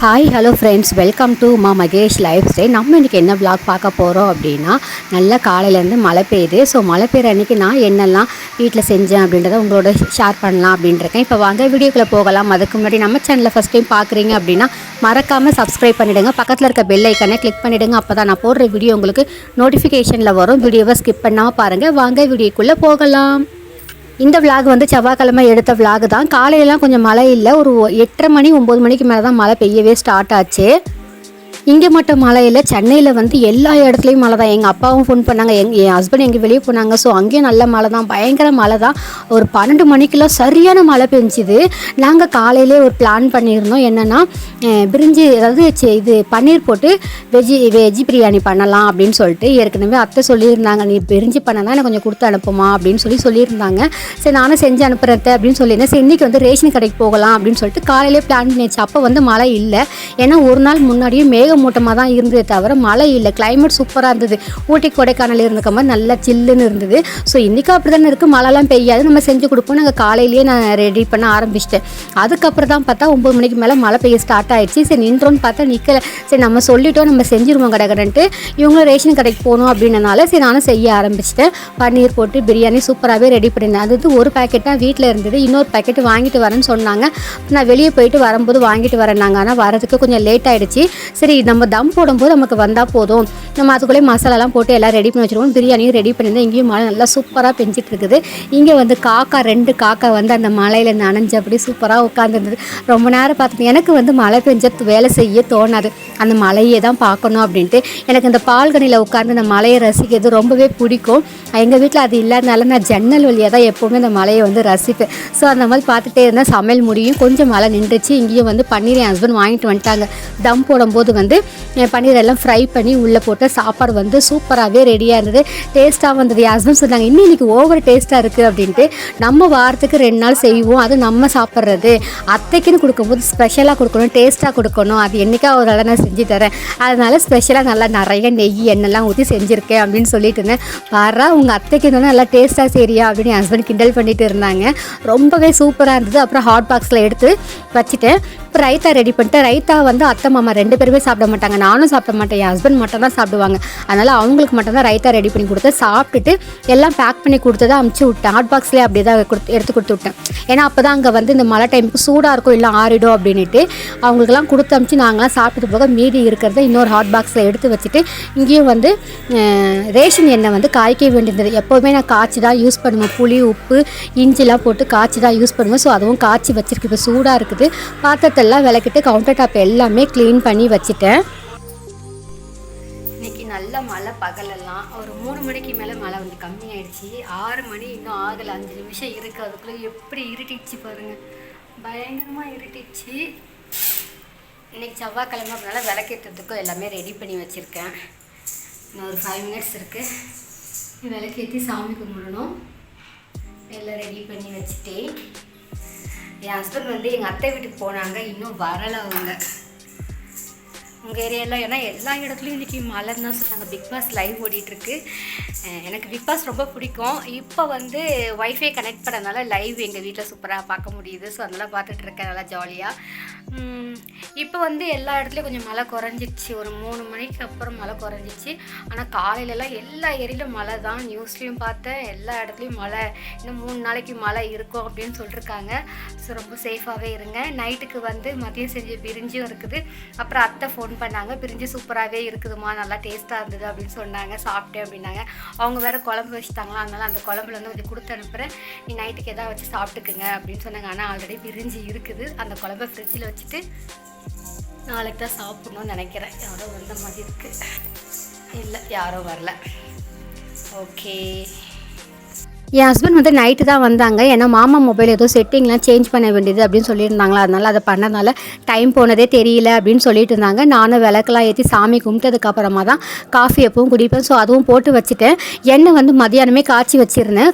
Hi hello friends, welcome to Mahesh life style. நம்ம இன்றைக்கி என்ன vlog பார்க்க போகிறோம் அப்படின்னா, நல்லா காலையிலேருந்து மழை பெய்யுது. ஸோ மழை பெய்கிற அன்றைக்கி நான் என்னெல்லாம் வீட்டில் செஞ்சேன் அப்படின்றத உங்களோட ஷேர் பண்ணலாம் அப்படின்ட்டுருக்கேன். இப்போ வாங்க வீடியோக்குள்ளே போகலாம். அதுக்கு முன்னாடி நம்ம சேனலில் ஃபஸ்ட் டைம் பார்க்குறீங்க அப்படின்னா மறக்காமல் சப்ஸ்கிரைப் பண்ணிவிடுங்க. பக்கத்தில் இருக்க பெல் ஐக்கனை கிளிக் பண்ணிவிடுங்க. அப்போ தான் நான் போடுற வீடியோ உங்களுக்கு நோட்டிஃபிகேஷனில் வரும். வீடியோவை ஸ்கிப் பண்ணாமல் பாருங்கள். வாங்க வீடியோக்குள்ளே போகலாம். இந்த விலாக் வந்து செவ்வாய்க்கிழமை எடுத்த விலாக் தான். காலையிலலாம் கொஞ்சம் மழை இல்லை. ஒரு 8:30 மணி 9 மணிக்கு மேலே தான் மழை பெய்யவே ஸ்டார்ட் ஆச்சு. இங்கே மட்டும் மழை இல்லை, சென்னையில் வந்து எல்லா இடத்துலையும் மழை தான். எங்கள் அப்பாவும் ஃபோன் பண்ணாங்க, என் ஹஸ்பண்ட் எங்கே வெளியே போனாங்க. ஸோ அங்கேயும் நல்ல மழை தான், பயங்கர மழை தான். ஒரு 12 மணிக்கெல்லாம் சரியான மழை பெஞ்சுது. நாங்கள் காலையிலே ஒரு பிளான் பண்ணியிருந்தோம், என்னென்னா பிரிஞ்சி, அதாவது இது பன்னீர் போட்டு வெஜ்ஜி பிரியாணி பண்ணலாம் அப்படின்னு சொல்லிட்டு. ஏற்கனவே அத்தை சொல்லியிருந்தாங்க, நீ பிரிஞ்சி பண்ணதான் எனக்கு கொஞ்சம் கொடுத்து அனுப்புமா அப்படின்னு சொல்லியிருந்தாங்க. சரி நானும் செஞ்சு அனுப்புறேன் அப்படின்னு சொல்லியிருந்தேன். சரி இன்றைக்கி வந்து ரேஷன் கடைக்கு போகலாம் அப்படின்னு சொல்லிட்டு காலையிலே பிளான் பண்ணியாச்சு. அப்போ வந்து மழை இல்லை, ஏன்னா ஒரு நாள் முன்னாடியே மூட்டமாக தான் இருந்ததே தவிர மழை இல்லை. கிளைமேட் சூப்பராக இருந்தது. ஊட்டி கொடைக்கானல் இருந்துக்க மாதிரி நல்லா சில்லுன்னு இருந்தது. ஸோ இன்றைக்கி அப்படி தானே இருக்குது, மழைலாம் பெய்யாது, நம்ம செஞ்சு கொடுப்போம். நாங்கள் காலையிலேயே நான் ரெடி பண்ண ஆரம்பிச்சிட்டேன். அதுக்கப்புறம் தான் பார்த்தா 9 மணிக்கு மேலே மழை பெய்ய ஸ்டார்ட் ஆகிடுச்சு. சரி நின்றோன்னு பார்த்தா நிற்கலை. சரி நம்ம சொல்லிட்டோம், நம்ம செஞ்சுருவோம் கடகடன்ட்டு. இவங்களும் ரேஷன் கடைக்கு போகணும் அப்படின்றனால சரி நானும் செய்ய ஆரம்பிச்சிட்டேன். பன்னீர் போட்டு பிரியாணி சூப்பராகவே ரெடி பண்ணியிருந்தேன். அது ஒரு பேக்கெட் தான் வீட்டில் இருந்தது, இன்னொரு பேக்கெட் வாங்கிட்டு வரேன்னு சொன்னாங்க. நான் வெளியே போயிட்டு வரும்போது வாங்கிட்டு வரேன்னாங்க. ஆனால் வரதுக்கு கொஞ்சம் லேட் ஆகிடுச்சு. சரி நம்ம தம் போடும்போது நமக்கு வந்தால் போதும், நம்ம அதுக்குள்ளே மசாலாலாம் போட்டு எல்லாம் ரெடி பண்ணி வச்சுருவோம். பிரியாணியும் ரெடி பண்ணியிருந்தேன். இங்கேயும் மழை நல்லா சூப்பராக பெஞ்சிட்டு இருக்குது. இங்கே வந்து 2 காக்கா வந்து அந்த மலையில் நனைஞ்சு அப்படி சூப்பராக உட்காந்துருந்தது. ரொம்ப நேரம் பார்த்துட்டு எனக்கு வந்து மழை பெஞ்ச வேலை செய்ய தோணாது, அந்த மலையை தான் பார்க்கணும் அப்படின்ட்டு. எனக்கு இந்த பால்கனியில் உட்காந்து அந்த மலையை ரசிக்கிறது ரொம்பவே பிடிக்கும். எங்கள் வீட்டில் அது இல்லாதனால நான் ஜன்னல் வழியாக தான் எப்போவுமே அந்த மலையை வந்து ரசிப்பேன். ஸோ அந்த மாதிரி பார்த்துட்டே இருந்தால் சமையல் முடியும். கொஞ்சம் மழை நின்றுச்சு. இங்கேயும் வந்து பன்னீர் என் ஹஸ்பண்ட் வாங்கிட்டு வந்துட்டாங்க. தம் போடும்போது வந்து பன்னீர் எல்லாம் ஃப்ரை பண்ணி உள்ளே போட்டு சாப்பாடு வந்து சூப்பராகவே ரெடியாக இருந்தது. டேஸ்ட்டாக வந்தது. என் ஹஸ்பண்ட் சொன்னாங்க, இன்றைக்கி ஓவர் டேஸ்ட்டாக இருக்குது அப்படின்ட்டு. நம்ம வாரத்துக்கு 2 நாள் செய்வோம், அது நம்ம சாப்பிட்றது. அத்தைக்குன்னு கொடுக்கும்போது ஸ்பெஷலாக கொடுக்கணும், டேஸ்ட்டாக கொடுக்கணும். அது என்றைக்கா ஒரு நாள் நான் செஞ்சு தரேன், அதனால் ஸ்பெஷலாக நல்லா நிறைய நெய் எண்ணெய்லாம் ஊற்றி செஞ்சுருக்கேன் அப்படின்னு சொல்லிட்டு இருந்தேன். பாரா உங்கள் அத்தைக்கு இருந்தால் நல்லா டேஸ்ட்டாக சரியா அப்படின்னு என் ஹஸ்பண்ட் கிண்டல் பண்ணிட்டு இருந்தாங்க. ரொம்பவே சூப்பராக இருந்தது. அப்புறம் ஹாட் பாக்ஸில் எடுத்து வச்சுட்டேன். இப்போ ரைத்தா ரெடி பண்ணிட்டேன். ரைத்தா வந்து அத்தை மாமா 2 பேருமே சாப்பிட மாட்டாங்க, நானும் சாப்பிட மாட்டேன், என் ஹஸ்பண்ட் மட்டும் தான் சாப்பிடுவாங்க. அதனால் அவங்களுக்கு மட்டும் தான் ரைத்தா ரெடி பண்ணி கொடுத்து சாப்பிட்டுட்டு எல்லாம் பேக் பண்ணி கொடுத்ததை அமுச்சு விட்டேன். ஹாட் பாக்ஸ்லேயே அப்படியே தான் எடுத்து கொடுத்து விட்டேன். ஏன்னா அப்போ தான் அங்கே வந்து இந்த மழை டைமுக்கு சூடாக இருக்கும், இல்லை ஆறிடும் அப்படின்ட்டு அவங்களுக்கெல்லாம் கொடுத்து அமுச்சு நாங்களாம் சாப்பிட்டு போக மீதி இருக்கிறத இன்னொரு ஹாட் பாக்ஸில் எடுத்து வச்சுட்டு. இங்கேயும் வந்து ரேஷன் எண்ணெய் வந்து காய்க்க வேண்டியிருந்தது. எப்போவுமே நான் காய்ச்சி தான் யூஸ் பண்ணுவேன். புளி உப்பு இஞ்சிலாம் போட்டு காய்ச்சி தான் யூஸ் பண்ணுவேன். ஸோ அதுவும் காய்ச்சி வச்சுருக்கு. இப்போ சூடாக இருக்குது. பாத்திரத்தெல்லாம் விளக்கிட்டு கவுண்டர் டாப் எல்லாமே க்ளீன் பண்ணி வச்சுட்டேன். இன்றைக்கி நல்ல மழை. பகலெல்லாம் ஒரு 3 மணிக்கு மேலே மழை வந்து கம்மியாயிடுச்சு. 6 மணி இன்னும் ஆகலை, 5 நிமிஷம் இருக்குது. அதுக்குள்ளே எப்படி இருட்டிடுச்சு பாருங்கள், பயங்கரமாக இருட்டிடுச்சு. இன்றைக்கி செவ்வாய்க்கிழமை அப்படினால விளக்கேற்றதுக்கும் எல்லாமே ரெடி பண்ணி வச்சுருக்கேன். இன்னும் ஒரு 5 மினிட்ஸ் இருக்குது. விளக்கேற்றி சாமி கும்பிடணும். எல்லாம் ரெடி பண்ணி வச்சுட்டேன். என் ஹஸ்பண்ட் வந்து எங்கள் அத்தை வீட்டுக்கு போனாங்க, இன்னும் வரலை அவங்க. உங்கள் ஏரியாவில் ஏன்னா எல்லா இடத்துலையும் இன்றைக்கி மழைன்னு தான் சொன்னாங்க. பிக் பாஸ் லைவ் ஓடிட்டுருக்கு. எனக்கு பிக் பாஸ் ரொம்ப பிடிக்கும். இப்போ வந்து ஒய்ஃபை கனெக்ட் பண்ணதுனால லைவ் எங்கள் வீட்டில் சூப்பராக பார்க்க முடியுது. ஸோ அதெல்லாம் பார்த்துட்ருக்கேன் நல்லா ஜாலியாக. இப்போ வந்து எல்லா இடத்துலையும் கொஞ்சம் மழை குறைஞ்சிடுச்சு. ஒரு 3 மணிக்கு அப்புறம் மழை குறைஞ்சிச்சு. ஆனால் காலையிலலாம் எல்லா ஏரியிலும் மழை தான். நியூஸ்லேயும் பார்த்தேன், எல்லா இடத்துலையும் மழை. இன்னும் 3 நாளைக்கு மழை இருக்கும் அப்படின்னு சொல்லியிருக்காங்க. ஸோ ரொம்ப சேஃபாகவே இருங்க. நைட்டுக்கு வந்து மதியம் செஞ்ச பிரிஞ்சும் இருக்குது. அப்புறம் அத்தை ஃபோன் பண்ணாங்க, பிரிஞ்சு சூப்பராகவே இருக்குதுமா, நல்லா டேஸ்ட்டாக இருந்தது அப்படின்னு சொன்னாங்க. சாப்பிட்டேன் அப்படின்னாங்க. அவங்க வேறு குழம்பு வச்சுட்டாங்களா, அதனால் அந்த குழம்புல வந்து கொஞ்சம் கொடுத்து அனுப்புகிறேன், நீ நைட்டுக்கு எதாவது வச்சு சாப்பிட்டுக்குங்க அப்படின்னு சொன்னாங்க. ஆனால் ஆல்ரெடி பிரிஞ்சு இருக்குது. அந்த குழம்பை ஃப்ரிட்ஜில் வச்சுட்டு நாளைக்கு தான் சாப்பிட்ணுன்னு நினைக்கிறேன். யாரோ வந்த மாதிரி இருக்குது. இல்லை யாரோ வரல. ஓகே. என் ஹஸ்பண்ட் வந்து நைட்டு தான் வந்தாங்க. ஏன்னா மாமா மொபைல் ஏதோ செட்டிங்லாம் சேஞ்ச் பண்ண வேண்டியது அப்படின்னு சொல்லியிருந்தாங்களா, அதனால் அதை பண்ணனால டைம் போனதே தெரியல அப்படின்னு சொல்லிட்டு இருந்தாங்க. நானும் விளக்கெல்லாம் ஏற்றி சாமி கும்பிட்டதுக்கப்புறமா தான் காஃபி எப்பவும் குடிப்பேன். ஸோ அதுவும் போட்டு வச்சுட்டேன். எண்ணெய் வந்து மதியானமே காய்ச்சி வச்சுருந்தேன்.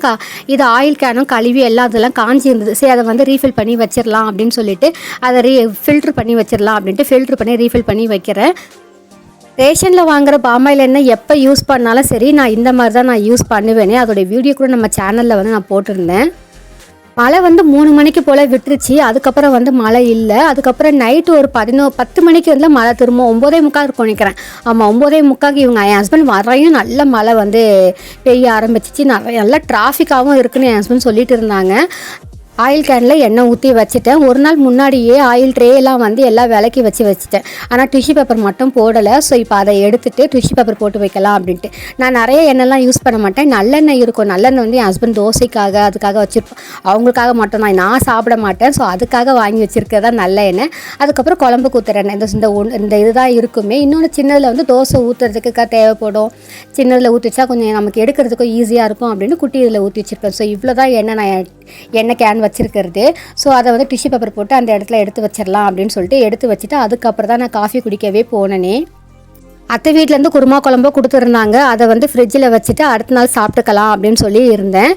இது ஆயில் கேனும் கழுவி எல்லாம் அதெல்லாம் காஞ்சி இருந்தது. சரி அதை வந்து ரீஃபில் பண்ணி வச்சிடலாம் அப்படின்னு சொல்லிட்டு அதை ஃபில்ட்ரு பண்ணி வச்சிடலாம் அப்படின்ட்டு ஃபில்ட்ரு பண்ணி ரீஃபில் பண்ணி வைக்கிறேன். ரேஷனில் வாங்குகிற பாமாயில் எண்ணெய் எப்போ யூஸ் பண்ணாலும் சரி, நான் இந்த மாதிரி தான் நான் யூஸ் பண்ணுவேனே. அதோடய வீடியோ கூட நம்ம சேனலில் வந்து நான் போட்டிருந்தேன். மழை வந்து 3 மணிக்கு போல் விட்டுருச்சு. அதுக்கப்புறம் வந்து மழை இல்லை. அதுக்கப்புறம் நைட்டு ஒரு 10 மணிக்கு வந்து மழை திரும்ப 9:45 இருக்கும் நினைக்கிறேன். ஆமாம், 9:45 இவங்க என் ஹஸ்பண்ட் வரையும் நல்ல மழை வந்து பெய்ய ஆரம்பிச்சிச்சு. நல்லா டிராஃபிக்காகவும் இருக்குன்னு என் ஹஸ்பண்ட் சொல்லிட்டு இருந்தாங்க. ஆயில் கேனில் எண்ணெய் ஊற்றி வச்சுட்டேன். ஒரு நாள் முன்னாடியே ஆயில் ட்ரேலாம் வந்து எல்லாம் விலக்கி வச்சுட்டேன். ஆனால் டிஷ்யூ பேப்பர் மட்டும் போடலை. ஸோ இப்போ அதை எடுத்துகிட்டு டிஷ்யூ பேப்பர் போட்டு வைக்கலாம் அப்படின்ட்டு. நான் நிறைய எண்ணெய்லாம் யூஸ் பண்ண மாட்டேன். நல்லெண்ணெய் இருக்கும். நல்லெண்ணெய் வந்து என் ஹஸ்பண்ட் தோசைக்காக அதுக்காக வச்சுருப்பேன். அவங்களுக்காக மட்டும் தான், நான் சாப்பிட மாட்டேன். ஸோ அதுக்காக வாங்கி வச்சுருக்கதா நல்ல எண்ணெய். அதுக்கப்புறம் குழம்புக்கு ஊற்றுற எண்ணெய் இந்த இதுதான் இருக்குமே. இன்னொன்று சின்னதில் வந்து தோசை ஊற்றுறதுக்கு தேவைப்படும். சின்னதில் ஊற்றி வச்சா கொஞ்சம் நமக்கு எடுக்கிறதுக்கும் ஈஸியாக இருக்கும் அப்படின்னு குட்டி இதில் ஊற்றி வச்சுருப்பேன். ஸோ இவ்வளோ தான் எண்ணெய் கேன் வச்சுருக்கிறது. ஸோ அதை வந்து டிஷ்யூ பேப்பர் போட்டு அந்த இடத்துல எடுத்து வச்சிடலாம் அப்படின்னு சொல்லிட்டு எடுத்து வச்சுட்டு அதுக்கப்புறம் தான் நான் காஃபி குடிக்கவே போனேனே. அத்தை வீட்டிலேருந்து குருமா குழம்போ கொடுத்துருந்தாங்க. அதை வந்து ஃப்ரிட்ஜில் வச்சுட்டு அடுத்த நாள் சாப்பிட்டுக்கலாம் அப்படின்னு சொல்லி இருந்தேன்.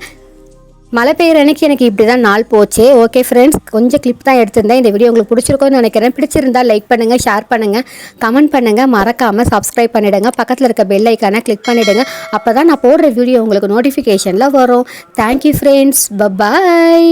மழை பெய்கிற அன்றைக்கி எனக்கு இப்படி தான் நாள் போச்சு. ஓகே ஃப்ரெண்ட்ஸ், கொஞ்சம் கிளிப் தான் எடுத்திருந்தேன். இந்த வீடியோ உங்களுக்கு பிடிச்சிருக்கோன்னு நினைக்கிறேன். பிடிச்சிருந்தால் லைக் பண்ணுங்கள், ஷேர் பண்ணுங்கள், கமெண்ட் பண்ணுங்கள், மறக்காமல் சப்ஸ்கிரைப் பண்ணிவிடுங்க. பக்கத்தில் இருக்க பெல் ஐக்கானை கிளிக் பண்ணிவிடுங்க. அப்போ தான் நான் போடுற வீடியோ உங்களுக்கு நோட்டிஃபிகேஷனில் வரும். Thank you friends, by.